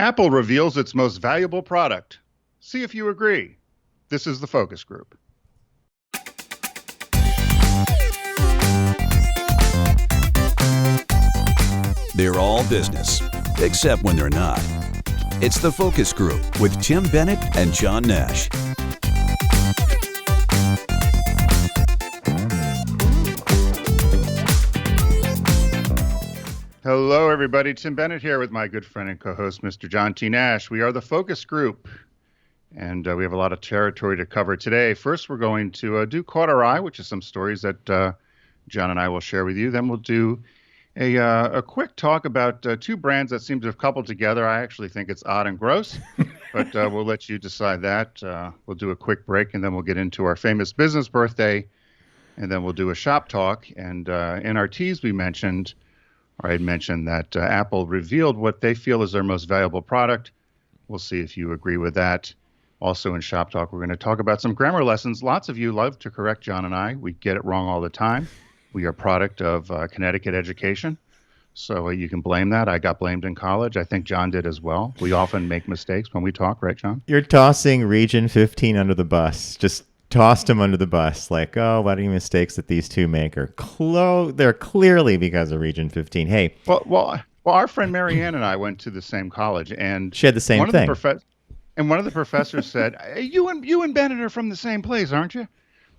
Apple reveals its most valuable product. See if you agree. This is the focus group. They're all business, except when they're not. It's the focus group with Tim Bennett and John Nash. Hello, everybody. Tim Bennett here with my good friend and co-host, Mr. John T. Nash. We are the focus group, and we have a lot of territory to cover today. First, we're going to do Caught Our Eye, which is some stories that John and I will share with you. Then we'll do a quick talk about two brands that seem to have coupled together. I actually think it's odd and gross, but we'll let you decide that. We'll do a quick break, and then we'll get into our famous business birthday, and then we'll do a shop talk. And in our tease, I had mentioned that Apple revealed what they feel is their most valuable product. We'll see if you agree with that. Also in Shop Talk, we're going to talk about some grammar lessons. Lots of you love to correct John and I. We get it wrong all the time. We are a product of Connecticut education, so you can blame that. I got blamed in college. I think John did as well. We often make mistakes when we talk, right, John? You're tossing Region 15 under the bus. Just tossed them under the bus. Like, oh, what any mistakes that these two make are they're clearly because of Region 15. Hey. Well, our friend Marianne and I went to the same college, and she had the same thing. And one of the professors said, hey, you and Bennett are from the same place, aren't you?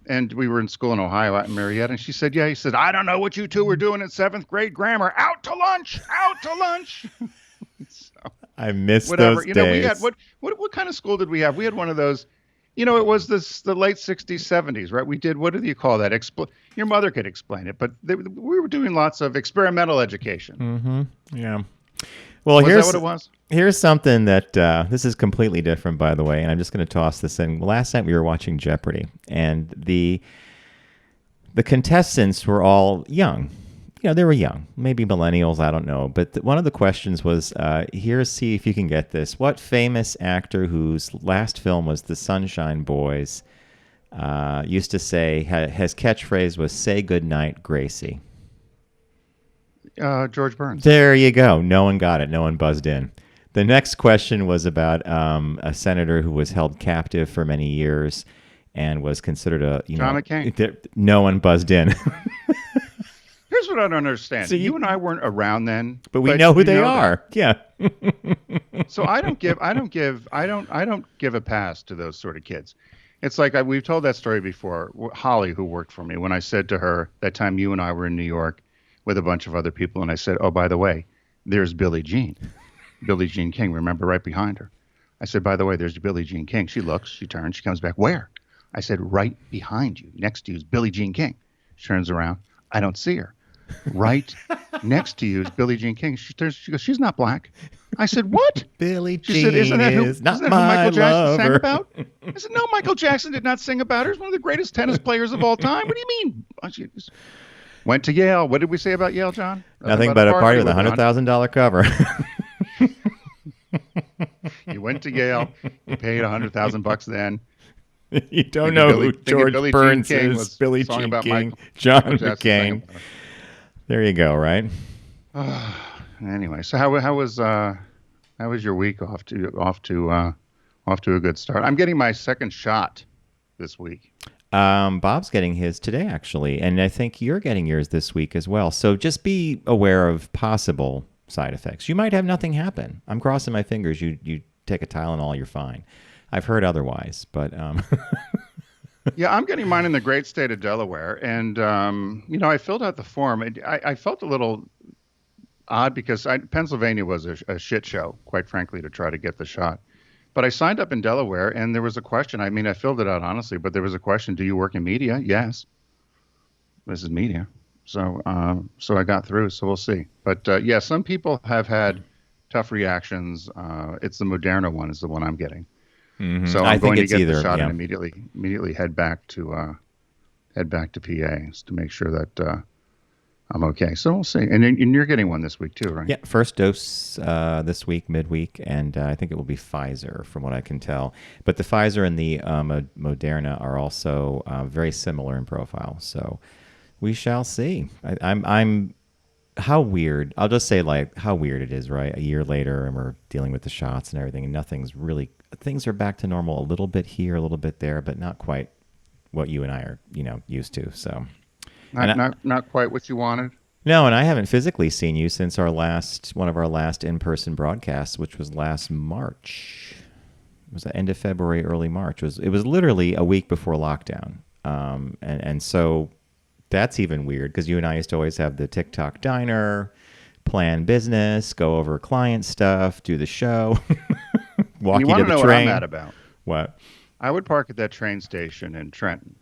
And we were in school in Ohio at Marietta, and she said, yeah. He said, I don't know what you two were doing in 7th grade grammar. Out to lunch. So, I miss those days. We had what kind of school did we have? We had one of those. It was the late 60s, 70s, right? We did, what do you call that? Your mother could explain it, but we were doing lots of experimental education. Mm-hmm. Yeah. Well, That what it was? Here's something that, this is completely different, by the way, and I'm just going to toss this in. Last night we were watching Jeopardy, and the contestants were all young. They were young, maybe millennials, I don't know. But one of the questions was, see if you can get this. What famous actor whose last film was The Sunshine Boys used to say, his catchphrase was, say goodnight, Gracie? George Burns. There you go. No one got it. No one buzzed in. The next question was about a senator who was held captive for many years and was considered John McCain. No one buzzed in. Here's what I don't understand. So you and I weren't around then, but we know who they are. Yeah. So I don't give a pass to those sort of kids. It's like we've told that story before. Holly, who worked for me, when I said to her that time you and I were in New York with a bunch of other people, and I said, oh, by the way, there's Billie Jean King. Remember, right behind her. I said, by the way, there's Billie Jean King. She looks, she turns, she comes back. Where? I said, right behind you. Next to you is Billie Jean King. She turns around. I don't see her. Right next to you is Billie Jean King. She turns. She goes, she's not black. I said, what? Billie Jean is not isn't that my who Michael Jackson lover. sang about? I said, no, Michael Jackson did not sing about her. He's one of the greatest tennis players of all time. What do you mean? She went to Yale. What did we say about Yale, John? Nothing but a party with a $100,000 cover. You went to Yale. You paid $100,000 then. You don't know who George Burns is. Billie Jean King, John McCain. There you go. Right. Anyway, so how was your week? Off to a good start. I'm getting my second shot this week. Bob's getting his today, actually, and I think you're getting yours this week as well. So just be aware of possible side effects. You might have nothing happen. I'm crossing my fingers. You take a Tylenol, you're fine. I've heard otherwise, but yeah, I'm getting mine in the great state of Delaware, and I filled out the form. I felt a little odd because Pennsylvania was a shit show, quite frankly, to try to get the shot. But I signed up in Delaware, and there was a question. I mean, I filled it out honestly, but there was a question: do you work in media? Yes. This is media, so I got through. So we'll see. But yeah, some people have had tough reactions. It's the Moderna one is the one I'm getting. Mm-hmm. So I'm going to get the shot and immediately head back to PA to make sure that I'm okay. So we'll see. And you're getting one this week too, right? Yeah, first dose this week, midweek, and I think it will be Pfizer from what I can tell. But the Pfizer and the Moderna are also very similar in profile. So we shall see. I'm how weird. I'll just say like how weird it is, right? A year later, and we're dealing with the shots and everything, and nothing's really. Things are back to normal a little bit here, a little bit there, but not quite what you and I are, used to. So, Not quite what you wanted. no, and I haven't physically seen you since one of our last in-person broadcasts, which was last March. It was the end of February, early March. It was literally a week before lockdown, and so that's even weird because you and I used to always have the TikTok diner, plan business, go over client stuff, do the show, walk You you want to to the know train. what I'm mad about? What? I would park at that train station in Trenton,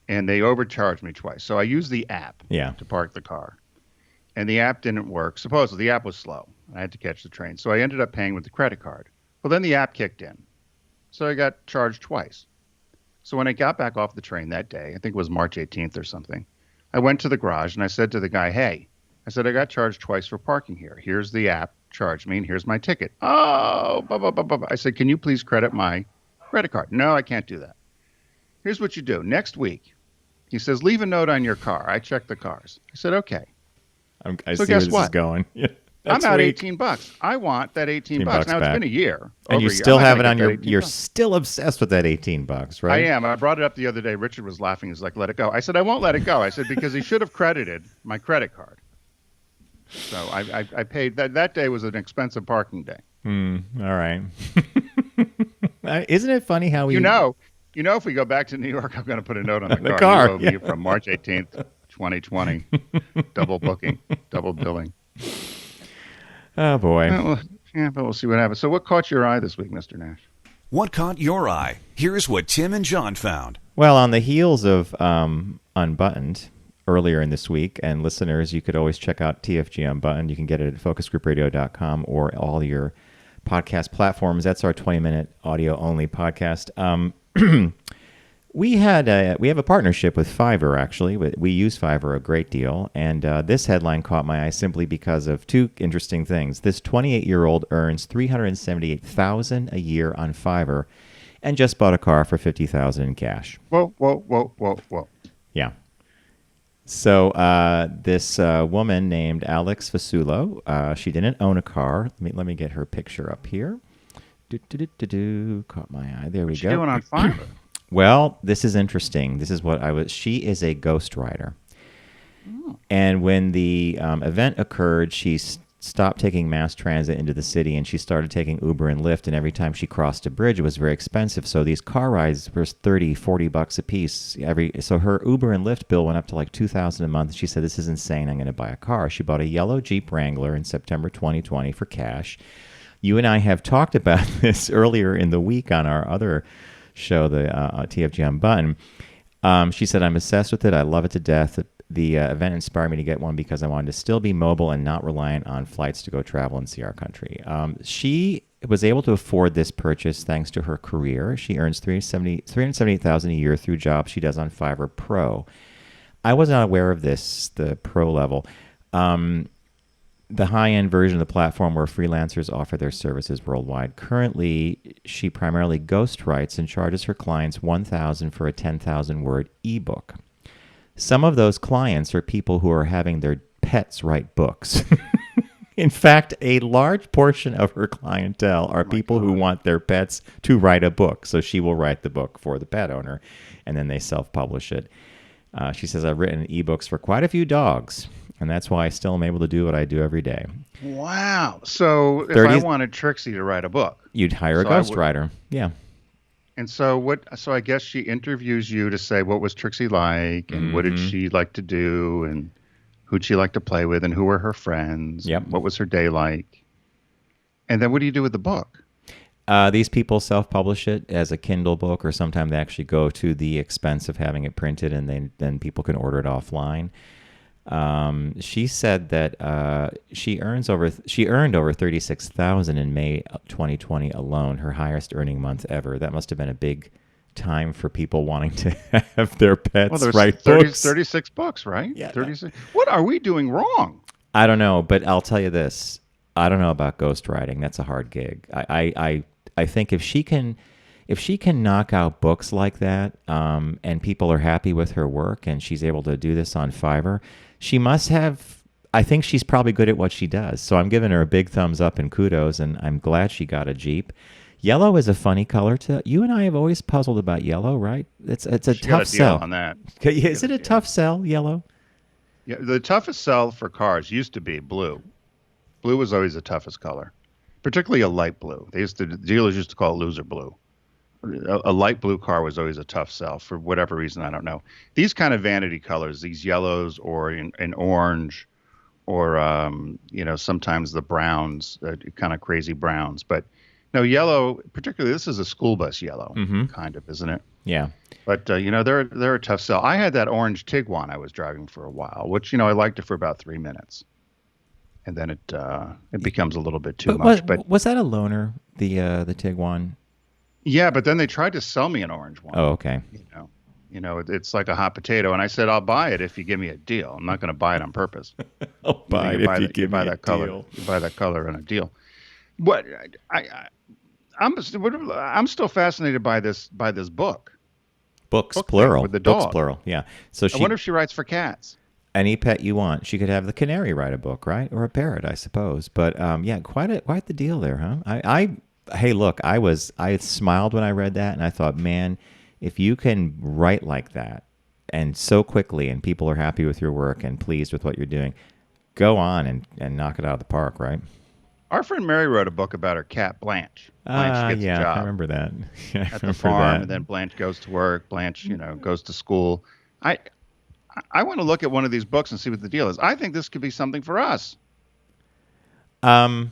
and they overcharged me twice. So I used the app Yeah. to park the car, and the app didn't work. Supposedly, the app was slow. I had to catch the train. So I ended up paying with the credit card. Well, then the app kicked in. So I got charged twice. So when I got back off the train that day, I think it was March 18th or something, I went to the garage and I said to the guy, hey, I said, I got charged twice for parking here. Here's the app, charge me, and here's my ticket. Oh, blah, blah, blah, blah. I said, can you please credit my credit card? No, I can't do that. Here's what you do. Next week, he says, leave a note on your car. I checked the cars. I said, okay. I So see where guess this what? is going. I'm out sweet. $18. I want that 18 bucks bucks. Now, it's back. been a year. And over you a year. still I'm not have it gonna on get your. that 18 You're bucks. still obsessed with that $18, right? I am. I brought it up the other day. Richard was laughing. He's like, let it go. I said, I won't let it go. I said, because he should have credited my credit card. So I paid. That day was an expensive parking day. All right. Isn't it funny how we. You know, if we go back to New York, I'm going to put a note on the car, You owe me from March 18th, 2020. Double booking, double billing. Oh, boy. Well, yeah, but we'll see what happens. So what caught your eye this week, Mr. Nash? What caught your eye? Here's what Tim and John found. Well, on the heels of Unbuttoned earlier in this week, and listeners, you could always check out TFG Unbuttoned. You can get it at focusgroupradio.com or all your podcast platforms. That's our 20-minute audio-only podcast. We have a partnership with Fiverr, actually. We use Fiverr a great deal, and this headline caught my eye simply because of two interesting things. This 28-year-old earns $378,000 a year on Fiverr and just bought a car for $50,000 in cash. Whoa. Yeah. So this woman named Alex Fasulo, she didn't own a car. Let me get her picture up here. Caught my eye. There we go. What's she doing on Fiverr? Well, this is interesting. This is what she is a ghostwriter. Oh. And when the event occurred, she stopped taking mass transit into the city, and she started taking Uber and Lyft, and every time she crossed a bridge, it was very expensive. So these car rides were $30, $40 a piece. So her Uber and Lyft bill went up to like $2,000 a month. She said, this is insane. I'm going to buy a car. She bought a yellow Jeep Wrangler in September 2020 for cash. You and I have talked about this earlier in the week on our other show, the TFG Unbuttoned. She said, I'm obsessed with it. I love it to death. The event inspired me to get one because I wanted to still be mobile and not reliant on flights to go travel and see our country. She was able to afford this purchase thanks to her career. She earns $378,000 a year through jobs she does on Fiverr Pro. I was not aware of this, the pro level. The high-end version of the platform where freelancers offer their services worldwide. Currently, she primarily ghostwrites and charges her clients $1,000 for a 10,000-word ebook. Some of those clients are people who are having their pets write books. In fact, a large portion of her clientele are people who want their pets to write a book. So she will write the book for the pet owner, and then they self-publish it. She says, I've written ebooks for quite a few dogs, and that's why I still am able to do what I do every day. Wow. So if I wanted Trixie to write a book, you'd hire a ghostwriter. Yeah. And so so I guess she interviews you to say, what was Trixie like, and what did she like to do, and who'd she like to play with, and who were her friends? Yep. What was her day like? And then what do you do with the book? These people self-publish it as a Kindle book, or sometimes they actually go to the expense of having it printed, and then people can order it offline. She said that she earned over $36,000 in May 2020 alone, her highest earning month ever. That must have been a big time for people wanting to have their pets write books. 36 books, right? Yeah. 36. What are we doing wrong? I don't know, but I'll tell you this. I don't know about ghostwriting. That's a hard gig. I think if she can knock out books like that, and people are happy with her work, and she's able to do this on Fiverr, she must have I think she's probably good at what she does. So I'm giving her a big thumbs up and kudos, and I'm glad she got a Jeep. Yellow is a funny color to you and I have always puzzled about yellow, right? It's a She got tough a deal sell. on that. Is it a tough sell, yellow? Yeah, the toughest sell for cars used to be blue. Blue was always the toughest color, particularly a light blue. Dealers used to call it loser blue. A light blue car was always a tough sell for whatever reason, I don't know. These kind of vanity colors, these yellows or in orange, or sometimes the browns, kind of crazy browns. But no, yellow, particularly this is a school bus yellow, kind of, isn't it? Yeah. But they're a tough sell. I had that orange Tiguan I was driving for a while, which I liked it for about 3 minutes, and then it becomes a little bit too much. But was that a loaner, the Tiguan? Yeah, but then they tried to sell me an orange one. Oh, okay. It's like a hot potato, and I said I'll buy it if you give me a deal. I'm not going to buy it on purpose. I'll buy it if you give me a color. deal. You buy that color in a deal. What I'm still fascinated by this book. Books plural. With the dog. Books plural. Yeah. So I wonder if she writes for cats. Any pet you want. She could have the canary write a book, right? Or a parrot, I suppose. But yeah, quite the deal there, huh? Hey, look, I smiled when I read that, and I thought, man, if you can write like that and so quickly, and people are happy with your work and pleased with what you're doing, go on and knock it out of the park, right? Our friend Mary wrote a book about her cat, Blanche. Blanche gets a job I remember that. at the farm, and then Blanche goes to work. Blanche, goes to school. I want to look at one of these books and see what the deal is. I think this could be something for us. We'll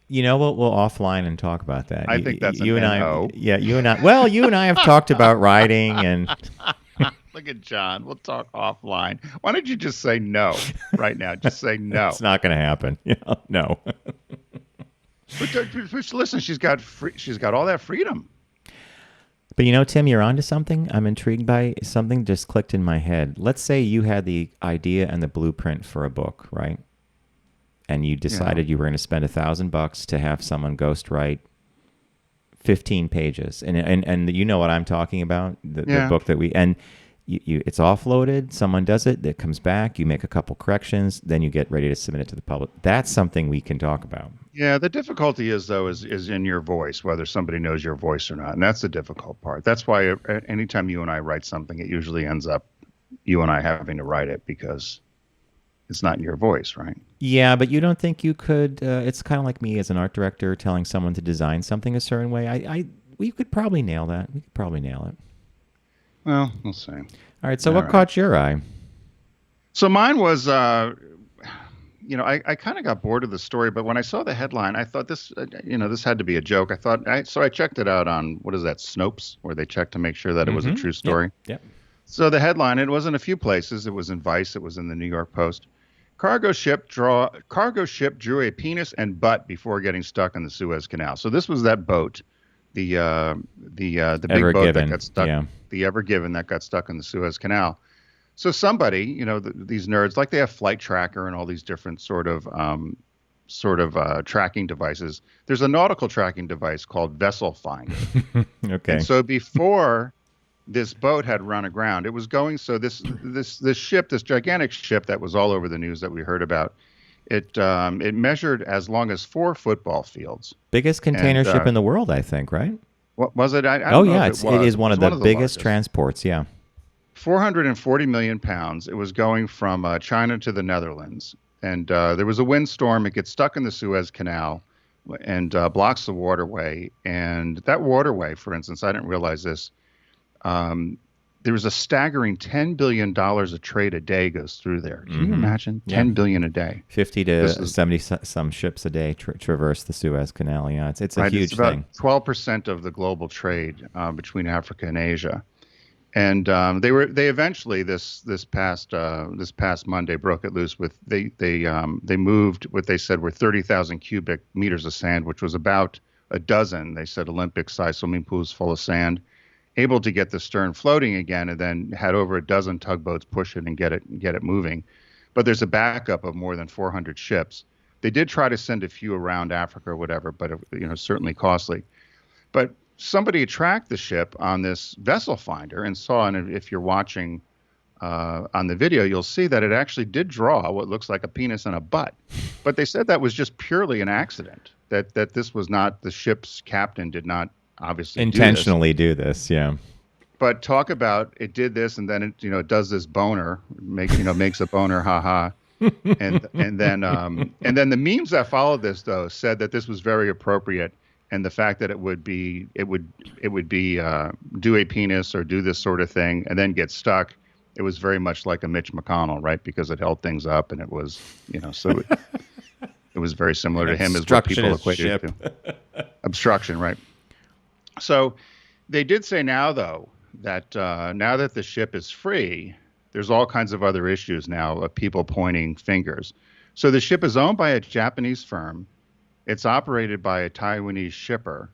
offline and talk about that. I think that's you an and NO. I. Yeah, you and I. Well, you and I have talked about writing and. Look at John. We'll talk offline. Why don't you just say no right now? Just say no. It's not going to happen. No. But listen, she's got all that freedom. But Tim, you're onto something. I'm intrigued by something just clicked in my head. Let's say you had the idea and the blueprint for a book, right? And you decided you were going to spend $1,000 to have someone ghostwrite 15 pages, and you know what I'm talking about, the book that it's offloaded. Someone does it. It comes back. You make a couple corrections. Then you get ready to submit it to the public. That's something we can talk about. Yeah, the difficulty is in your voice, whether somebody knows your voice or not, and that's the difficult part. That's why anytime you and I write something, it usually ends up you and I having to write it because it's not your voice, right? Yeah, but you don't think you could? It's kind of like me as an art director telling someone to design something a certain way. We could probably nail that. We could probably nail it. Well, we'll see. All right. So what caught your eye? So mine was, I kind of got bored of the story, but when I saw the headline, I thought this had to be a joke. So I checked it out on, what is that, Snopes, where they checked to make sure that it was a true story. Yep. So the headline, it was in a few places. It was in Vice. It was in the New York Post. Cargo ship drew a penis and butt before getting stuck in the Suez Canal. So this was that boat, the big Ever boat Given. that got stuck. Yeah. The Ever Given that got stuck in the Suez Canal. So somebody, these nerds, like they have Flight Tracker and all these different sort of tracking devices. There's a nautical tracking device called Vessel Finder. Okay. And so before this boat had run aground, it was going. So this ship, this gigantic ship that was all over the news that we heard about, it measured as long as 4 football fields. Biggest container ship in the world, I think, right? What was it? I don't know if it is one of the biggest largest. Transports. Yeah. 440 million pounds. It was going from China to the Netherlands. And there was a windstorm. It gets stuck in the Suez Canal and blocks the waterway. And that waterway, for instance, I didn't realize this. There was a staggering $10 billion of trade a day goes through there. Can you imagine? $10 billion a day. 50 to 70 some ships a day traverse the Suez Canal. Yeah, it's a huge it's about thing. 12% of the global trade between Africa and Asia. And they eventually this past Monday broke it loose with they moved what they said were 30,000 cubic meters of sand, which was about a dozen, they said, Olympic-sized swimming pools full of sand, able to get the stern floating again, and then had over a dozen tugboats push it and get it moving. But there's a backup of more than 400 ships. They did try to send a few around Africa or whatever, but certainly costly. But somebody tracked the ship on this vessel finder and saw, and if you're watching on the video, you'll see that it actually did draw what looks like a penis and a butt. But they said that was just purely an accident. That this was not, the ship's captain did not obviously intentionally do this. Yeah. But talk about, it did this, and then it does this boner, makes a boner, haha. And then the memes that followed this though said that this was very appropriate, and the fact that it would be do a penis or do this sort of thing and then get stuck. It was very much like a Mitch McConnell, right? Because it held things up, and it was so it was very similar to him as what people equated to obstruction, right? So they did say now though that now that the ship is free, there's all kinds of other issues now of people pointing fingers. So the ship is owned by a Japanese firm. It's operated by a Taiwanese shipper,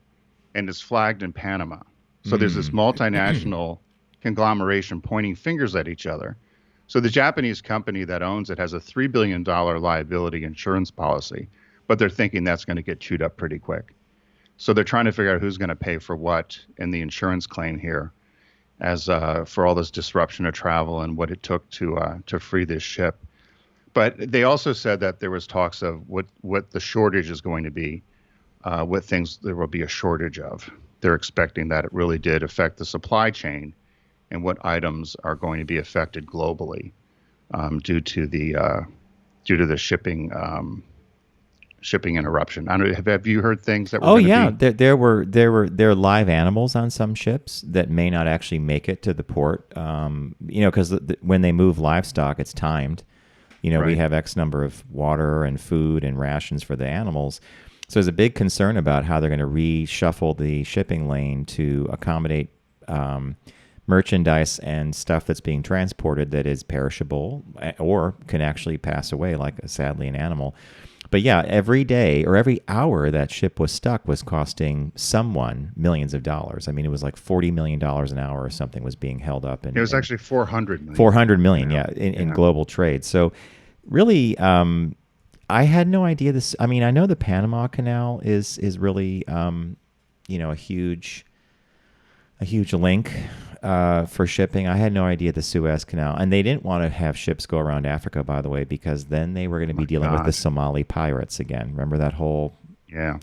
and it's flagged in Panama. So there's this multinational conglomeration pointing fingers at each other. So the Japanese company that owns it has a $3 billion liability insurance policy, but they're thinking that's going to get chewed up pretty quick. So they're trying to figure out who's going to pay for what in the insurance claim here, as for all this disruption of travel and what it took to free this ship. But they also said that there was talks of what the shortage is going to be, what things there will be a shortage of. They're expecting that it really did affect the supply chain and what items are going to be affected globally due to the shipping interruption. I don't know, have you heard things that were there were live animals on some ships that may not actually make it to the port, because when they move livestock, it's timed. Right. We have X number of water and food and rations for the animals. So there's a big concern about how they're going to reshuffle the shipping lane to accommodate merchandise and stuff that's being transported that is perishable or can actually pass away, like sadly an animal. But yeah, every day or every hour that ship was stuck was costing someone millions of dollars. I mean, it was like $40 million an hour or something was being held up. It was actually 400 million. 400 million, in global trade. So really, I had no idea this. I mean, I know the Panama Canal is really, a huge link for shipping. I had no idea the Suez Canal, and they didn't want to have ships go around Africa, by the way, because then they were going to be dealing with the Somali pirates again. Remember that whole? Yeah.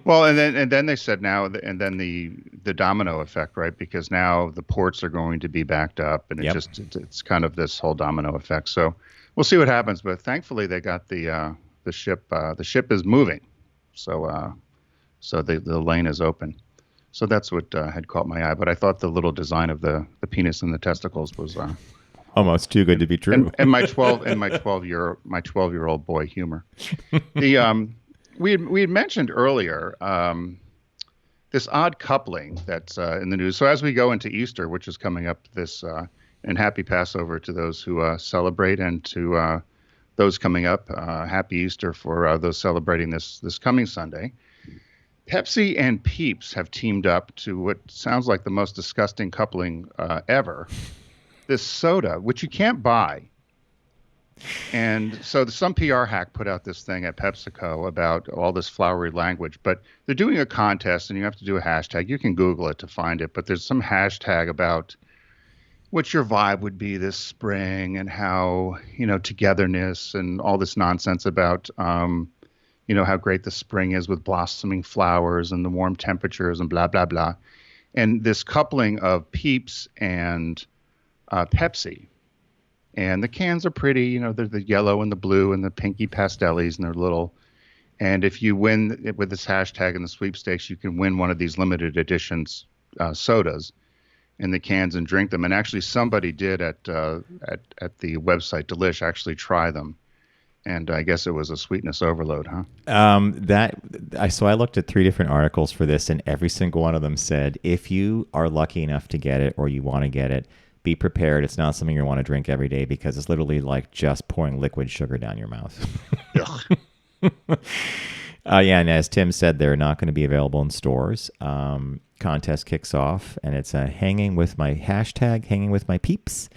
Well, and then they said now, and then the domino effect, right? Because now the ports are going to be backed up, and it's kind of this whole domino effect. So we'll see what happens. But thankfully, they got the ship. The ship is moving, so the lane is open. So that's what had caught my eye. But I thought the little design of the penis and the testicles was almost too good to be true. And my 12-year-old boy humor. We had mentioned earlier this odd coupling that's in the news. So as we go into Easter, which is coming up and happy Passover to those who celebrate, and to those coming up, happy Easter for those celebrating this coming Sunday. Pepsi and Peeps have teamed up to what sounds like the most disgusting coupling ever. This soda, which you can't buy. And so some PR hack put out this thing at PepsiCo about all this flowery language, but they're doing a contest and you have to do a hashtag. You can Google it to find it, but there's some hashtag about what your vibe would be this spring and how, togetherness and all this nonsense about, how great the spring is with blossoming flowers and the warm temperatures and blah, blah, blah. And this coupling of Peeps and Pepsi. And the cans are pretty, they're the yellow and the blue and the pinky pastellis, and they're little. And if you win it with this hashtag in the sweepstakes, you can win one of these limited editions sodas in the cans and drink them. And actually somebody did at the website Delish actually try them. And I guess it was a sweetness overload, huh? So I looked at 3 different articles for this, and every single one of them said, if you are lucky enough to get it or you want to get it, be prepared. It's not something you want to drink every day because it's literally like just pouring liquid sugar down your mouth. And as Tim said, they're not going to be available in stores. Contest kicks off, and it's hanging with my Peeps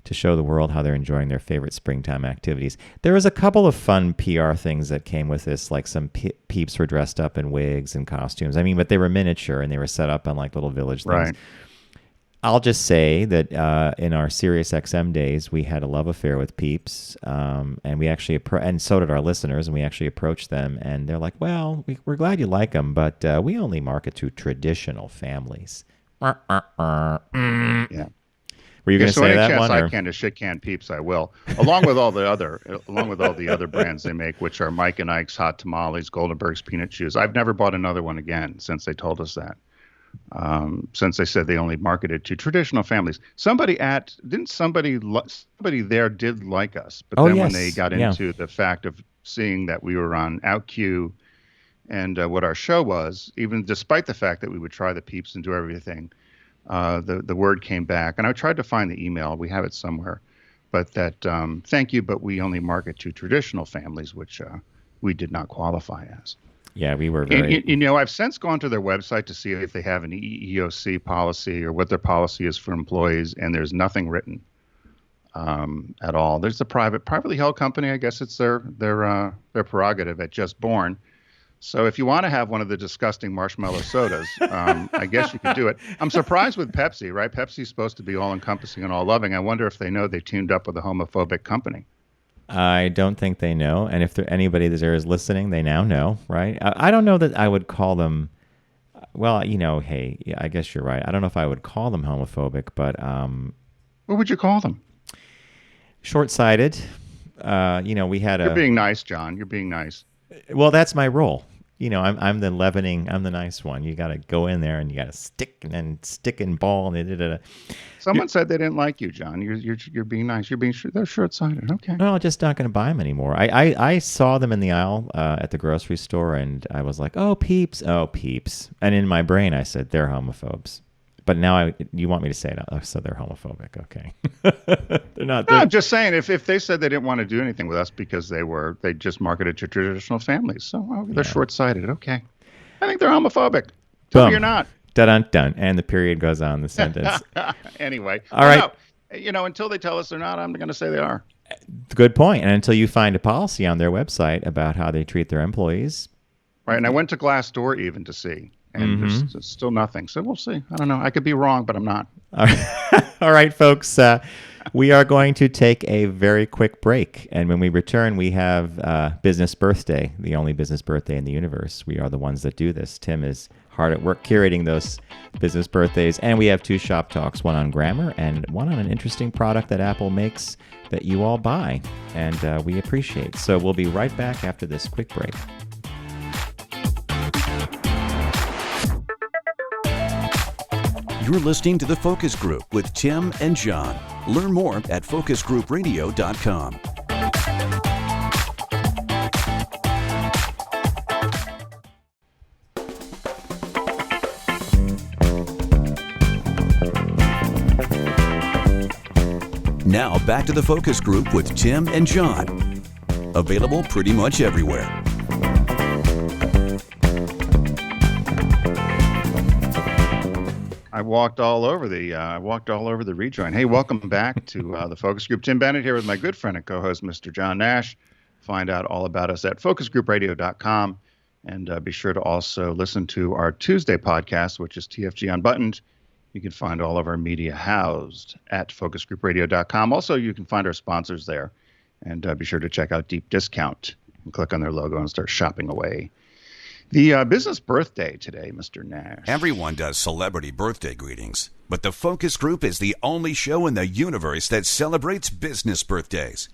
to show the world how they're enjoying their favorite springtime activities. There was a couple of fun PR things that came with this, like some Peeps were dressed up in wigs and costumes. I mean, but they were miniature and they were set up on like little village things. Right. I'll just say that in our Sirius XM days, we had a love affair with Peeps, and we actually and so did our listeners, and we actually approached them, and they're like, "Well, we're glad you like them, but we only market to traditional families." Yeah. Were you going to say that chance one? I can to shit can Peeps, I will. Along with all the other brands they make, which are Mike and Ike's Hot Tamales, Goldenberg's Peanut Chews. I've never bought another one again since they told us that. Since they said they only marketed to traditional families. Somebody there did like us, but then when they got into the fact of seeing that we were on OutQ and what our show was, even despite the fact that we would try the Peeps and do everything, the word came back, and I tried to find the email. We have it somewhere, but that thank you, but we only market to traditional families, which we did not qualify as. Yeah, we were very... I've since gone to their website to see if they have an EEOC policy or what their policy is for employees, and there's nothing written at all. There's a privately held company. I guess it's their prerogative at Just Born. So if you want to have one of the disgusting marshmallow sodas, I guess you could do it. I'm surprised with Pepsi, right? Pepsi's supposed to be all-encompassing and all-loving. I wonder if they know they teamed up with a homophobic company. I don't think they know, and if anybody there is listening, they now know, right? I don't know that I would call them. Well, hey, I guess you're right. I don't know if I would call them homophobic, but what would you call them? Short-sighted. We had You're being nice, John. You're being nice. Well, that's my role. I'm the leavening. I'm the nice one. You got to go in there and you got to stick and ball. And Someone said they didn't like you, John. You're being nice. They're short-sighted. Okay. No, I'm just not going to buy them anymore. I saw them in the aisle at the grocery store, and I was like, "Oh, Peeps, oh, Peeps," and in my brain I said they're homophobes. But now you want me to say it, so they're homophobic. Okay. They're not. No, I'm just saying if they said they didn't want to do anything with us because they just marketed to traditional families. So they're short-sighted. Okay. I think they're homophobic. Tell me you're not. Dun-dun-dun. And the period goes on the sentence. Anyway. All right. No, until they tell us they're not, I'm going to say they are. Good point. And until you find a policy on their website about how they treat their employees. Right. And I went to Glassdoor even to see. And there's still nothing. So we'll see. I don't know. I could be wrong, but I'm not. All right, folks. We are going to take a very quick break. And when we return, we have Business Birthday, the only business birthday in the universe. We are the ones that do this. Tim is hard at work curating those business birthdays. And we have 2 shop talks, one on grammar and one on an interesting product that Apple makes that you all buy. And we appreciate. So we'll be right back after this quick break. You're listening to The Focus Group with Tim and John. Learn more at focusgroupradio.com. Now back to The Focus Group with Tim and John. Available pretty much everywhere. I walked all over the rejoin. Hey, welcome back to the Focus Group. Tim Bennett here with my good friend and co-host, Mr. John Nash. Find out all about us at focusgroupradio.com, and be sure to also listen to our Tuesday podcast, which is TFG Unbuttoned. You can find all of our media housed at focusgroupradio.com. Also, you can find our sponsors there, and be sure to check out Deep Discount and click on their logo and start shopping away. The business birthday today, Mr. Nash. Everyone does celebrity birthday greetings, but the Focus Group is the only show in the universe that celebrates business birthdays.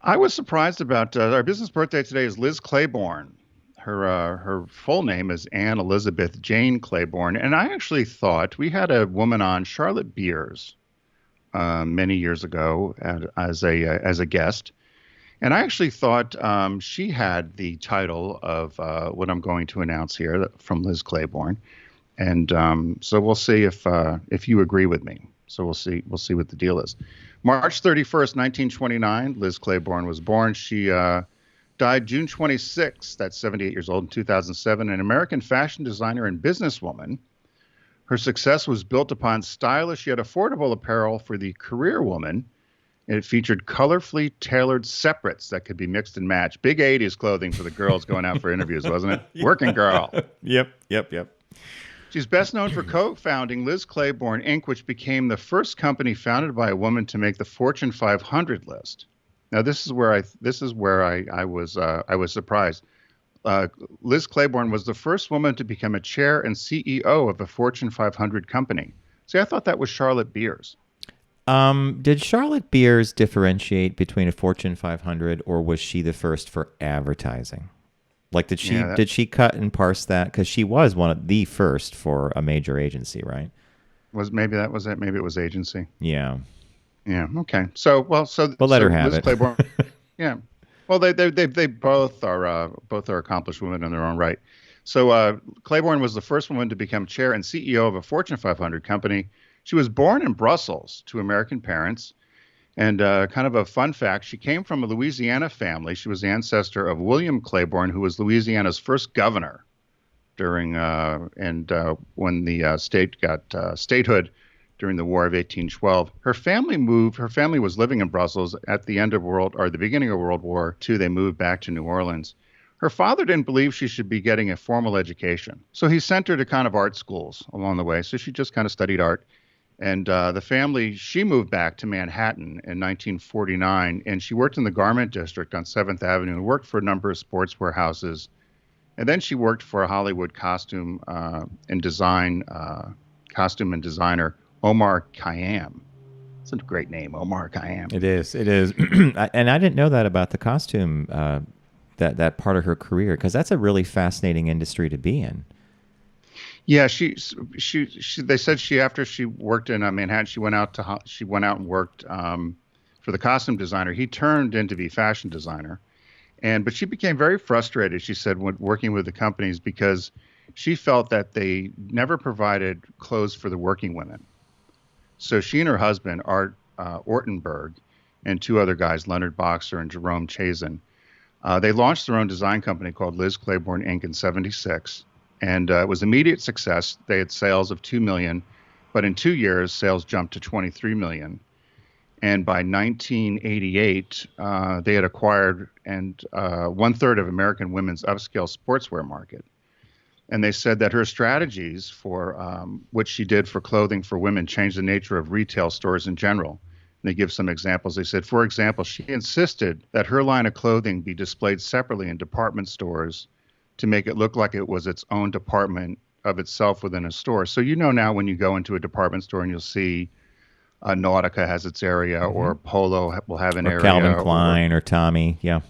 I was surprised about our business birthday today is Liz Claiborne. Her full name is Anne Elizabeth Jane Claiborne, and I actually thought we had a woman on, Charlotte Beers, many years ago as a guest. And I actually thought she had the title of what I'm going to announce here from Liz Claiborne, and so we'll see if you agree with me. So we'll see what the deal is. March 31st, 1929, Liz Claiborne was born. She died June 26th. That's 78 years old in 2007. An American fashion designer and businesswoman. Her success was built upon stylish yet affordable apparel for the career woman. And it featured colorfully tailored separates that could be mixed and matched. Big 80s clothing for the girls going out for interviews, wasn't it? Working girl. Yep. She's best known for co-founding Liz Claiborne Inc., which became the first company founded by a woman to make the Fortune 500 list. Now, this is where I was surprised. Liz Claiborne was the first woman to become a chair and CEO of a Fortune 500 company. See, I thought that was Charlotte Beers. Did Charlotte Beers differentiate between a Fortune 500, or was she the first for advertising? Like, did she cut and parse that? Because she was one of the first for a major agency, right? Maybe that was it. Maybe it was agency. Yeah. Yeah. Okay. So let her have Liz it. Claiborne. Yeah. Well, they both are accomplished women in their own right. So Claiborne was the first woman to become chair and CEO of a Fortune 500 company. She was born in Brussels to American parents. And kind of a fun fact, she came from a Louisiana family. She was the ancestor of William Claiborne, who was Louisiana's first governor during when the state got statehood during the War of 1812. Her family was living in Brussels at the beginning of World War II. They moved back to New Orleans. Her father didn't believe she should be getting a formal education, so he sent her to kind of art schools along the way. So she just kind of studied art. And she moved back to Manhattan in 1949, and she worked in the garment district on 7th Avenue and worked for a number of sportswear houses. And then she worked for a Hollywood costume and designer Omar Khayyam. It's a great name, Omar Khayyam. It is. And I didn't know that about the costume, that part of her career, because that's a really fascinating industry to be in. Yeah, they said after she worked in Manhattan, she went out and worked for the costume designer. He turned in to be fashion designer, but she became very frustrated, she said, when working with the companies, because she felt that they never provided clothes for the working women. So she and her husband, Art Ortenberg, and two other guys, Leonard Boxer and Jerome Chazen, they launched their own design company called Liz Claiborne Inc. in '76. And it was immediate success. They had sales of $2 million, but in 2 years, sales jumped to $23 million. And by 1988, they had acquired 1/3 of American women's upscale sportswear market. And they said that her strategies for what she did for clothing for women changed the nature of retail stores in general. And they give some examples. They said, for example, she insisted that her line of clothing be displayed separately in department stores to make it look like it was its own department of itself within a store. So now when you go into a department store and you'll see Nautica has its area, mm-hmm. or Polo will have an area. Calvin Klein or Tommy, yeah.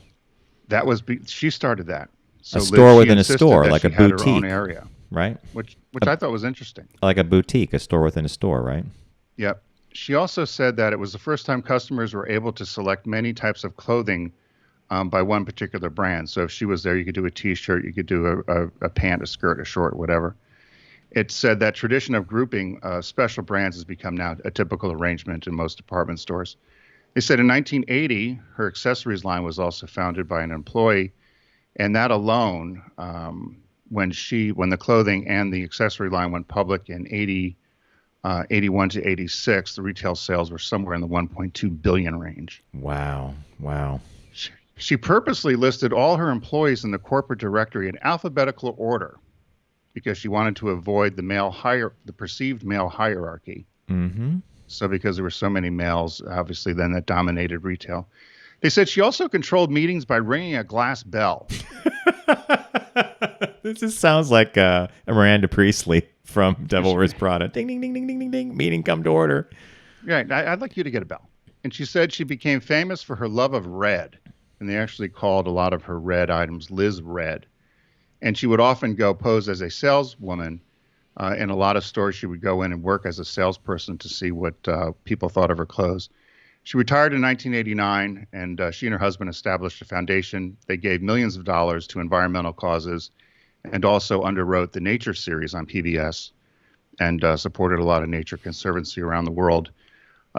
She started that. So a store within a store, like a boutique. Had her own area, right? Which I thought was interesting. Like a boutique, a store within a store, right? Yep. She also said that it was the first time customers were able to select many types of clothing by one particular brand. So if she was there, you could do a T-shirt, you could do a pant, a skirt, a short, whatever. It said that tradition of grouping special brands has become now a typical arrangement in most department stores. They said in 1980, her accessories line was also founded by an employee, and that alone, when the clothing and the accessory line went public in 81 to 86, the retail sales were somewhere in the 1.2 billion range. Wow. She purposely listed all her employees in the corporate directory in alphabetical order because she wanted to avoid the perceived male hierarchy. Mm-hmm. So because there were so many males, obviously, then that dominated retail. They said she also controlled meetings by ringing a glass bell. This just sounds like a Miranda Priestley from Devil Wears Prada. Ding, ding, ding, ding, ding, ding, ding. Meeting come to order. Right. I'd like you to get a bell. And she said she became famous for her love of red. And they actually called a lot of her red items Liz Red. And she would often go pose as a saleswoman. In a lot of stores, she would go in and work as a salesperson to see what people thought of her clothes. She retired in 1989, and she and her husband established a foundation. They gave millions of dollars to environmental causes and also underwrote the Nature series on PBS and supported a lot of nature conservancy around the world.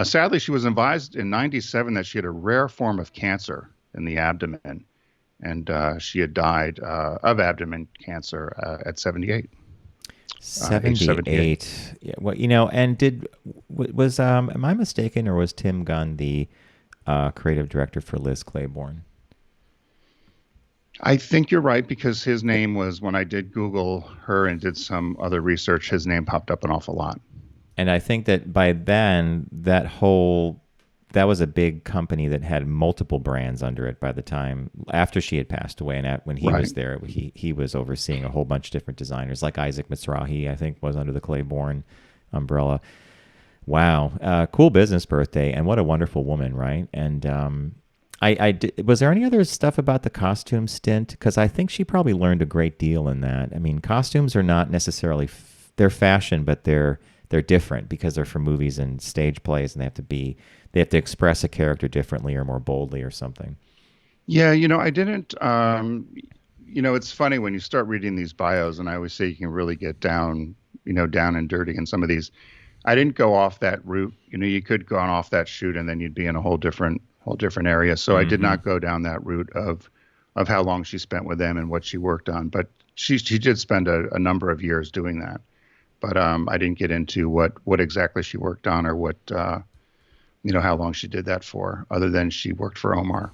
Sadly, she was advised in 97 that she had a rare form of cancer in the abdomen, and she had died of abdomen cancer at 78. 78. Yeah. Well, and was am I mistaken, or was Tim Gunn the creative director for Liz Claiborne? I think you're right because his name was, when I did Google her and did some other research, his name popped up an awful lot. And I think that by then, that was a big company that had multiple brands under it by the time after she had passed away. And when he was Right. there, he was overseeing a whole bunch of different designers, like Isaac Mizrahi, I think, was under the Claiborne umbrella. Wow. Cool business birthday. And what a wonderful woman, right? And was there any other stuff about the costume stint? Because I think she probably learned a great deal in that. I mean, costumes are not necessarily, they're fashion, but they're different because they're for movies and stage plays, and they have to express a character differently or more boldly or something. Yeah, I didn't. It's funny when you start reading these bios, and I always say you can really get down, down and dirty in some of these. I didn't go off that route. You could go on off that shoot, and then you'd be in a whole different area. So I did Mm-hmm. not go down that route of how long she spent with them and what she worked on. But she did spend a number of years doing that. But I didn't get into what exactly she worked on or what how long she did that for, other than she worked for Omar.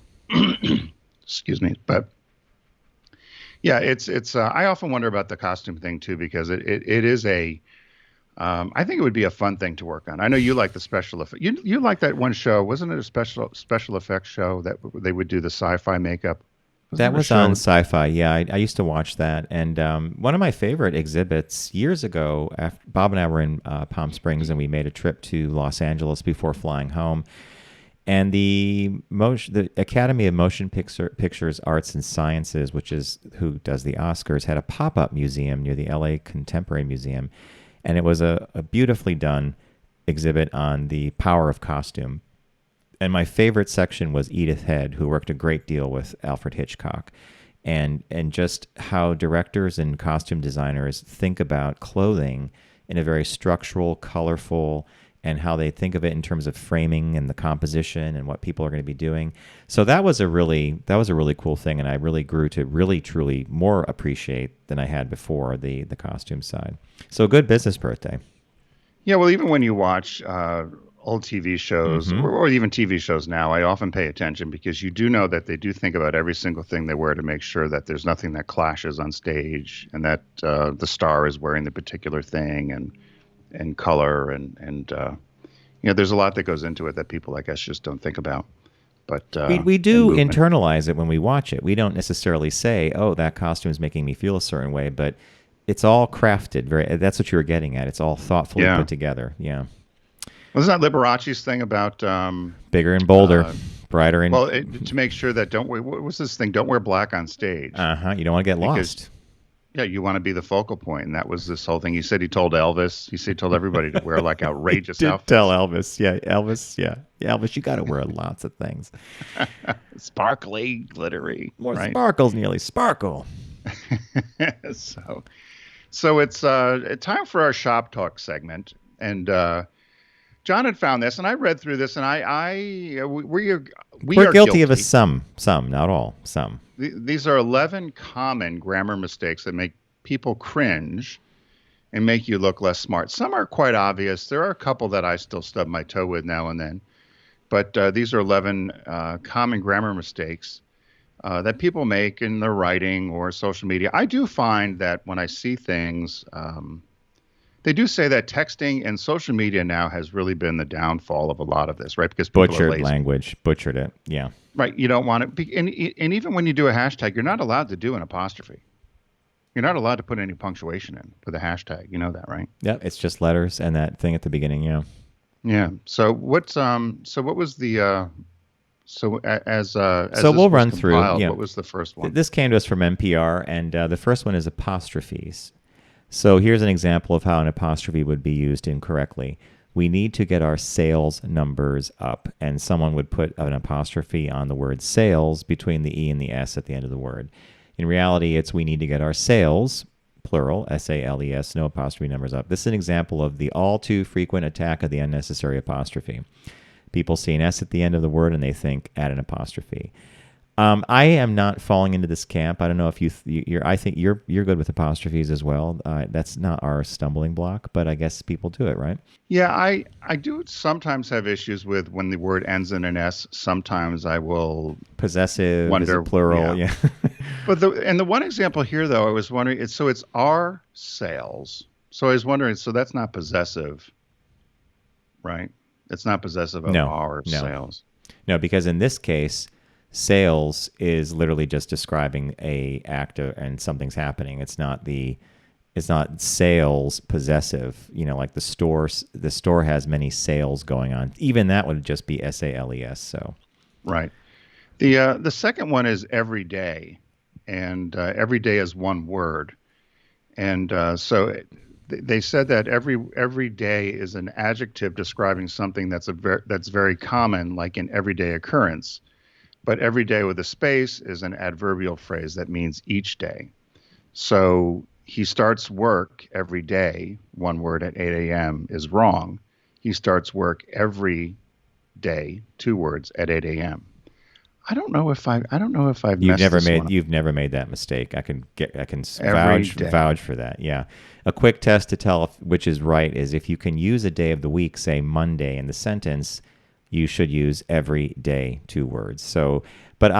Excuse me. But yeah, it's. I often wonder about the costume thing too, because it is a. I think it would be a fun thing to work on. I know you like the special effect. You like that one show, wasn't it? A special effects show that they would do the sci-fi makeup. Wasn't That there a was on show? Sci-Fi. Yeah, I used to watch that. And one of my favorite exhibits years ago, after Bob and I were in Palm Springs, and we made a trip to Los Angeles before flying home. And the Academy of Motion Pictures Arts and Sciences, which is who does the Oscars, had a pop-up museum near the LA Contemporary Museum. And it was a beautifully done exhibit on the power of costume. And my favorite section was Edith Head, who worked a great deal with Alfred Hitchcock, and just how directors and costume designers think about clothing in a very structural, colorful, and how they think of it in terms of framing and the composition and what people are going to be doing. So that was a really cool thing, and I really grew to really truly more appreciate than I had before the costume side. So good business birthday. Yeah, well, even when you watch old TV shows Mm-hmm. or even TV shows now, I often pay attention because you do know that they do think about every single thing they wear to make sure that there's nothing that clashes on stage and that the star is wearing the particular thing and color and there's a lot that goes into it that people, I guess, just don't think about. But We and do movement. internalize it when we watch it. We don't necessarily say, "Oh, that costume is making me feel a certain way," but it's all crafted. That's what you were getting at. It's all thoughtfully Yeah. put together. Yeah, Wasn't that Liberace's thing about bigger and bolder, brighter and to make sure that don't wear, what was this thing? Don't wear black on stage. You don't want to get Because lost. yeah, you want to be the focal point, and that was this whole thing. He said he told Elvis. He said he told everybody to wear like outrageous Did outfits, tell Elvis, yeah, Elvis, yeah, Elvis, you got to wear lots of things. sparkly, glittery, More right? sparkles, nearly sparkle. so, so it's time for our shop talk segment, and John had found this, and I read through this, and we We're are guilty of a guilty. some, not all, some. These are 11 common grammar mistakes that make people cringe and make you look less smart. Some are quite obvious. There are a couple that I still stub my toe with now and then. But these are 11 common grammar mistakes that people make in their writing or social media. I do find that when I see things, they do say that texting and social media now has really been the downfall of a lot of this, right? Because people are Butchered lazy. language, butchered it. Yeah. Right. You don't want it. And even when you do a hashtag, you're not allowed to do an apostrophe. You're not allowed to put any punctuation in for the hashtag. You know that, right? Yeah, it's just letters and that thing at the beginning. Yeah. Yeah. So what was the as So this we'll was run through. compiled, Yeah. what was the first one? This came to us from NPR, and the first one is apostrophes. So here's an example of how an apostrophe would be used incorrectly. We need to get our sales numbers up, and someone would put an apostrophe on the word sales between the E and the S at the end of the word. In reality, it's we need to get our sales, plural, S-A-L-E-S, no apostrophe numbers up. This is an example of the all too frequent attack of the unnecessary apostrophe. People see an S at the end of the word and they think add an apostrophe. I am not falling into this camp. I don't know if you're. I think you're good with apostrophes as well. That's not our stumbling block, but I guess people do it, right? Yeah, I do sometimes have issues with when the word ends in an S. Sometimes I will Possessive, is wonder. it plural? Yeah. But the one example here, though, I was wondering, it's our sales. So I was wondering, so that's not possessive, right? It's not possessive of our sales. No, because in this case, sales is literally just describing a act and something's happening. It's not sales possessive. Like the store has many sales going on. Even that would just be SALES. So, right. The second one is every day, and every day is one word, and so they said that every day is an adjective describing something that's very common, like an everyday occurrence. But every day with a space is an adverbial phrase that means each day. So he starts work every day, one word, at 8 a.m. is wrong. He starts work every day, two words, at 8 a.m. I don't know if I've You've never made that mistake. I can vouch for that. Yeah. A quick test to tell which is right is if you can use a day of the week, say Monday, in the sentence, you should use every day, two words. So, but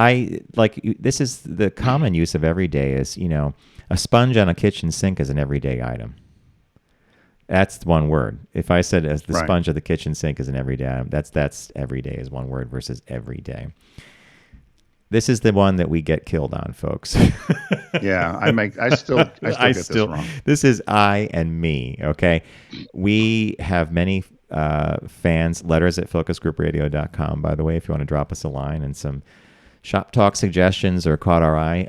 this is the common use of every day is, a sponge on a kitchen sink is an everyday item. That's one word. If I said as the sponge of the kitchen sink is an everyday item, that's every day is one word versus every day. This is the one that we get killed on, folks. Yeah, I still get this wrong. This is I and me, okay? We have many fans, letters at focusgroupradio.com, by the way, if you want to drop us a line and some shop talk suggestions or caught our eye.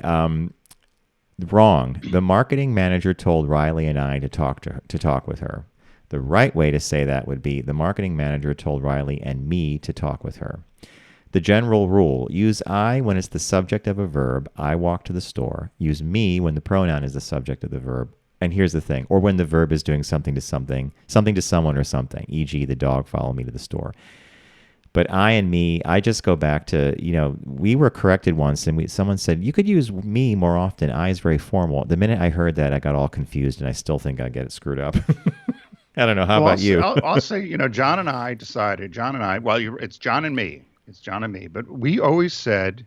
Wrong. The marketing manager told Riley and I to talk with her. The right way to say that would be the marketing manager told Riley and me to talk with her. The general rule, use I when it's the subject of a verb, I walk to the store. Use me when the pronoun is the subject of the verb. And here's the thing, or when the verb is doing something to someone or something, e.g. the dog followed me to the store. But I and me, I just go back to, we were corrected once and someone said, you could use me more often. I is very formal. The minute I heard that, I got all confused and I still think I get it screwed up. I don't know. How about you? I'll say, John and I decided, it's John and me. It's John and me. But we always said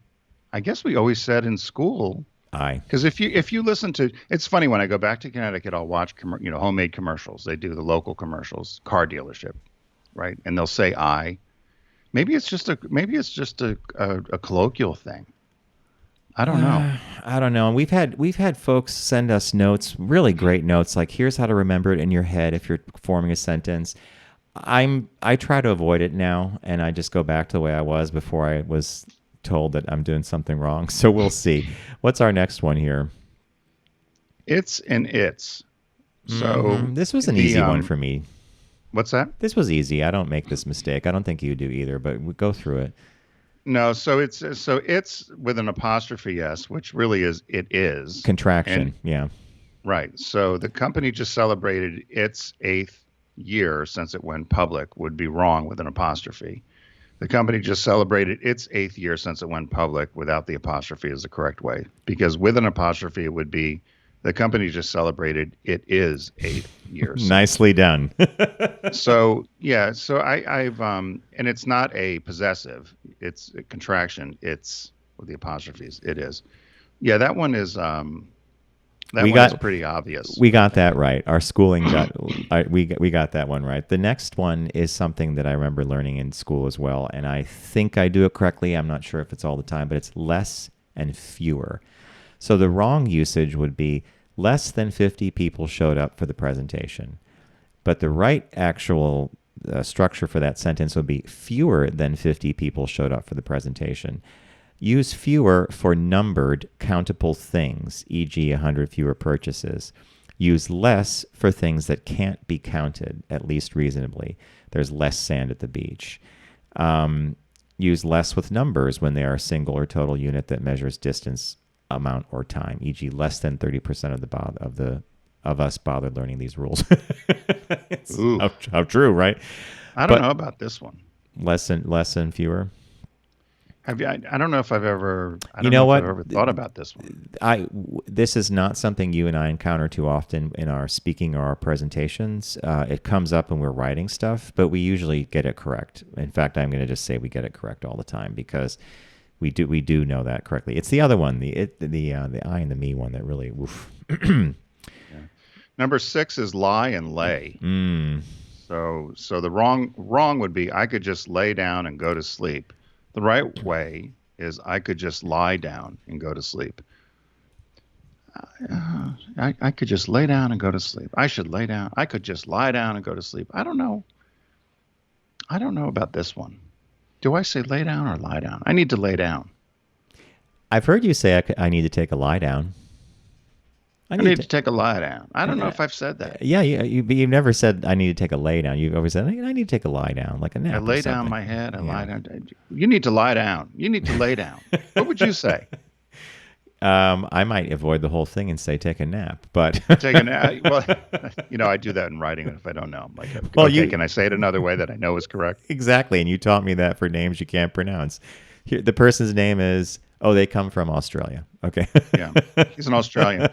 in school, I. Because if you listen to, it's funny when I go back to Connecticut, I'll watch homemade commercials. They do the local commercials, car dealership, right? And they'll say I. Maybe it's just a colloquial thing. I don't know. I don't know. And we've had folks send us notes, really great notes, like here's how to remember it in your head if you're forming a sentence. I try to avoid it now, and I just go back to the way I was before I was told that I'm doing something wrong. So we'll see. What's our next one here? It's and it's. So this was an easy one for me. What's that? This was easy. I don't make this mistake. I don't think you do either, but we go through it. No, so it's with an apostrophe S, which really is it is. Contraction, yeah. Right. So the company just celebrated its 8th year since it went public would be wrong with an apostrophe. The company just celebrated its 8th year since it went public without the apostrophe is the correct way. Because with an apostrophe, it would be the company just celebrated it is 8 years. Nicely done. So I've and it's not a possessive, it's a contraction. It's with the apostrophes. It is. Yeah, that one is is pretty obvious. We got that right. Our schooling we got that one right. The next one is something that I remember learning in school as well, and I think I do it correctly. I'm not sure if it's all the time, but it's less and fewer. So the wrong usage would be less than 50 people showed up for the presentation. But the right actual structure for that sentence would be fewer than 50 people showed up for the presentation. Use fewer for numbered, countable things, e.g. 100 fewer purchases. Use less for things that can't be counted, at least reasonably. There's less sand at the beach. Use less with numbers when they are a single or total unit that measures distance, amount, or time, e.g. less than 30% of us bothered learning these rules. How true, right? I don't know about this one. Less and fewer. Have you? I don't know if I've ever. I You don't know know if what? I've ever thought about this one. This is not something you and I encounter too often in our speaking or our presentations. It comes up when we're writing stuff, but we usually get it correct. In fact, I'm going to just say we get it correct all the time because we do know that correctly. It's the other one, the I and the me one that really woof. Number 6 is lie and lay. So the wrong would be I could just lay down and go to sleep. The right way is I could just lie down and go to sleep. I could just lay down and go to sleep. I should lay down. I could just lie down and go to sleep. I don't know. I don't know about this one. Do I say lay down or lie down? I need to lay down. I've heard you say I need to take a lie down. I need to take a lie down. I don't know if I've said that. Yeah, you've never said I need to take a lay down. You've always said I need to take a lie down, like a nap. I lay down my head. I lie down. You need to lie down. You need to lay down. What would you say? I might avoid the whole thing and say take a nap, but take a nap. Well, I do that in writing if I don't know. I'm like, can I say it another way that I know is correct? Exactly, and you taught me that for names you can't pronounce. Here, the person's name is. Oh, they come from Australia. Okay. Yeah, he's an Australian.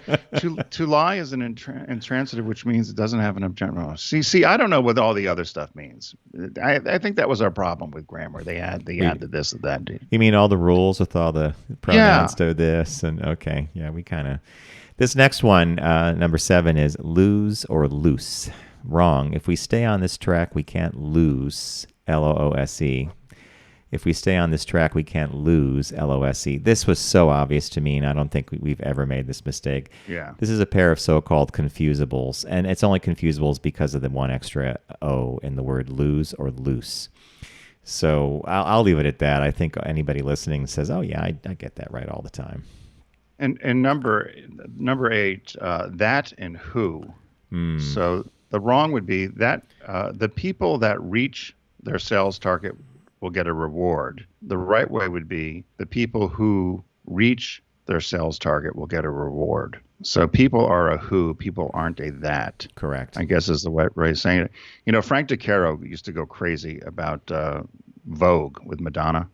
To lie is an intransitive, which means it doesn't have an objective. See, I don't know what all the other stuff means. I think that was our problem with grammar. They add the this and that. You mean all the rules with all the pronouns to this and okay. Yeah, we kind of. This next one, number 7, is lose or loose. Wrong. If we stay on this track, we can't lose. LOOSE. If we stay on this track, we can't lose, LOSE. This was so obvious to me, and I don't think we've ever made this mistake. Yeah. This is a pair of so-called confusables, and it's only confusables because of the one extra O in the word lose or loose. So I'll leave it at that. I think anybody listening says, oh, yeah, I get that right all the time. And number 8, that and who. So the wrong would be that the people that reach their sales target will get a reward. The right way would be the people who reach their sales target will get a reward. So people are a who, people aren't a that. Correct. I guess is the way of saying it. Frank DeCaro used to go crazy about Vogue with Madonna.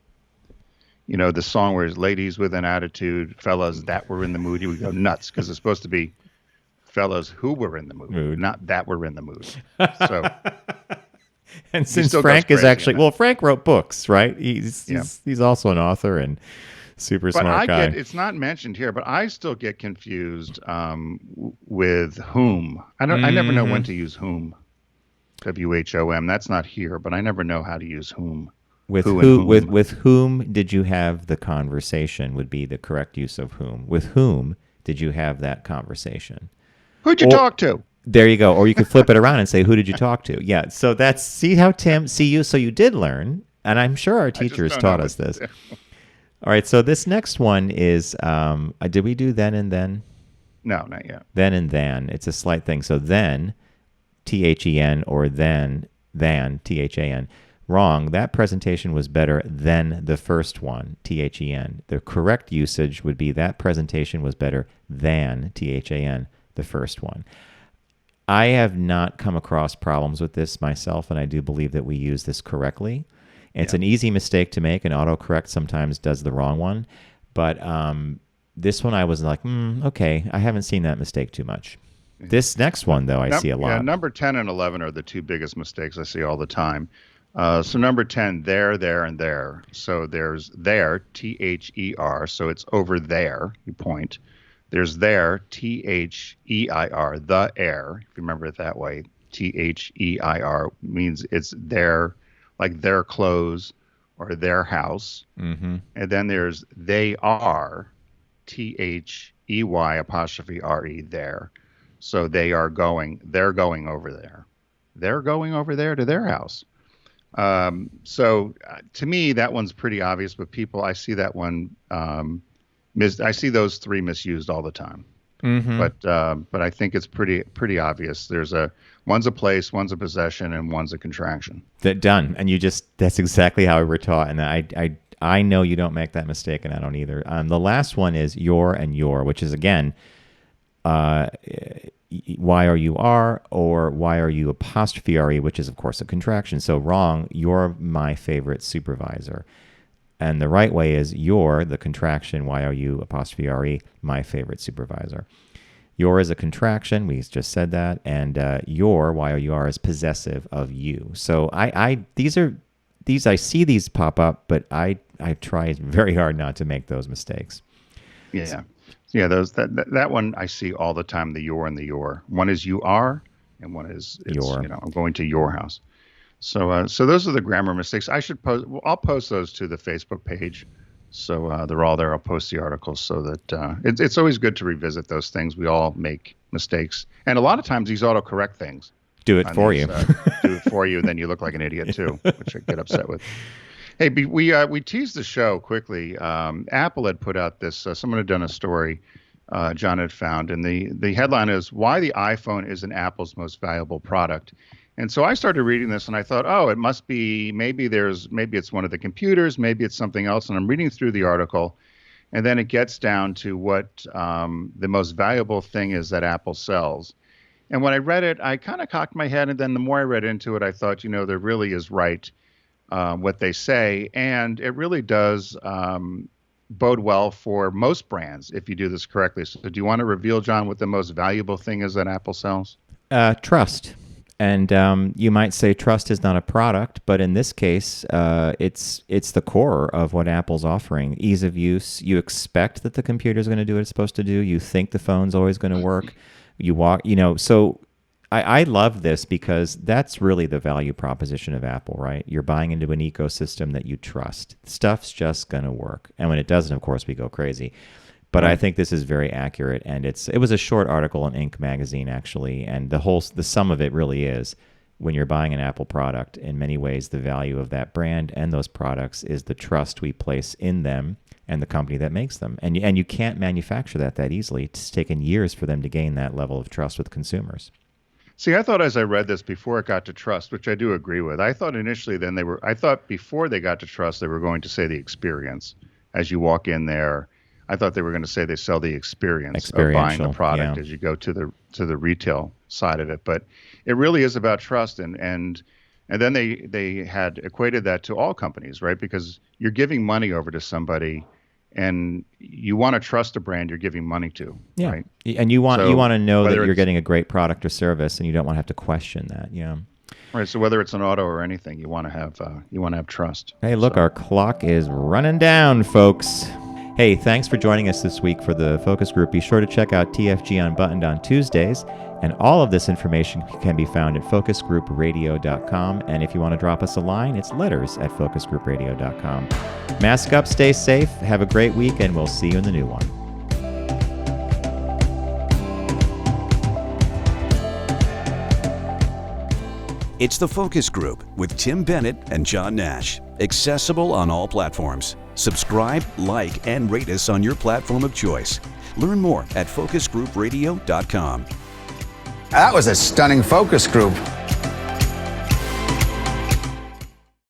The song where it's ladies with an attitude, fellas that were in the mood. You would go nuts because it's supposed to be fellas who were in the mood. Not that were in the mood. So... And since Frank is actually Frank wrote books, right? He's also an author and super smart guy. It's not mentioned here, but I still get confused with whom. I never know when to use whom. WHOM. That's not here, but I never know how to use whom. With whom did you have the conversation? Would be the correct use of whom. With whom did you have that conversation? Who'd you talk to? There you go. Or you could flip it around and say, who did you talk to? Yeah. So see how Tim, so you did learn. And I'm sure our teachers taught us this. All right. So this next one is, did we do then and then? No, not yet. Then and then. It's a slight thing. So then, THEN, or than, THAN. Wrong. That presentation was better than the first one, THEN. The correct usage would be that presentation was better than, THAN, the first one. I have not come across problems with this myself, and I do believe that we use this correctly. It's an easy mistake to make, and autocorrect sometimes does the wrong one. But this one I was like, okay, I haven't seen that mistake too much. This next one, though, I see a lot. Yeah, number 10 and 11 are the two biggest mistakes I see all the time. So number 10, there, and there. So there's there, THER, so it's over there, you point. There's there, THEIR, the air. If you remember it that way, THEIR means it's their, like their clothes or their house. Mm-hmm. And then there's they are, THEY''RE, there. So they're going over there. They're going over there to their house. So to me, that one's pretty obvious, but I see that one. I see those three misused all the time. Mm-hmm. But I think it's pretty obvious. One's a place, one's a possession, and one's a contraction. Done. And that's exactly how we were taught. And I know you don't make that mistake, and I don't either. The last one is your and your, which is again, why are you are, or why are you apostrophe re, which is of course a contraction. So wrong. You're my favorite supervisor. And the right way is your, the contraction, Y-O-U apostrophe R-E, my favorite supervisor. Your is a contraction. We just said that. And your, Y-O-U-R, is possessive of you. So I see these pop up, but I try very hard not to make those mistakes. Yeah. Yeah, that one I see all the time, the your and the your. One is you are, and one is your. I'm going to your house. So those are the grammar mistakes. I'll post those to the Facebook page. So they're all there. I'll post the articles so that it's always good to revisit those things. We all make mistakes. And a lot of times these autocorrect things. Do it for you. Do it for you, then you look like an idiot too, which I get upset with. Hey, we teased the show quickly. Apple had put out this, someone had done a story John had found, and the headline is, "Why the iPhone Isn't Apple's Most Valuable Product." And so I started reading this and I thought, oh, it must be, maybe it's one of the computers, maybe it's something else. And I'm reading through the article, and then it gets down to what the most valuable thing is that Apple sells. And when I read it, I kind of cocked my head. And then the more I read into it, I thought, there really is right what they say. And it really does bode well for most brands if you do this correctly. So do you want to reveal, John, what the most valuable thing is that Apple sells? Trust. And you might say trust is not a product, but in this case, it's the core of what Apple's offering. Ease of use. You expect that the computer is going to do what it's supposed to do. You think the phone's always going to work. You walk, so I love this because that's really the value proposition of Apple, right? You're buying into an ecosystem that you trust. Stuff's just going to work. And when it doesn't, of course, we go crazy. But I think this is very accurate, and it was a short article in Inc. magazine, actually, and the sum of it really is, when you're buying an Apple product, in many ways, the value of that brand and those products is the trust we place in them and the company that makes them. And you can't manufacture that easily. It's taken years for them to gain that level of trust with consumers. See, I thought as I read this before it got to trust, which I do agree with, I thought initially I thought before they got to trust, they were going to say the experience. As you walk in there, I thought they were going to say they sell the experience of buying the product as you go to the retail side of it. But it really is about trust. And then they had equated that to all companies, right? Because you're giving money over to somebody and you want to trust a brand you're giving money to, right? And you want to know that you're getting a great product or service, and you don't want to have to question that. Yeah. Right. So whether it's an auto or anything, you want to have trust. Hey, look, our clock is running down, folks. Hey, thanks for joining us this week for the Focus Group. Be sure to check out TFG Unbuttoned on Tuesdays, and all of this information can be found at focusgroupradio.com. And if you want to drop us a line, it's letters@focusgroupradio.com. Mask up, stay safe, have a great week, and we'll see you in the new one. It's the Focus Group with Tim Bennett and John Nash. Accessible on all platforms. Subscribe, like, and rate us on your platform of choice. Learn more at focusgroupradio.com. That was a stunning focus group.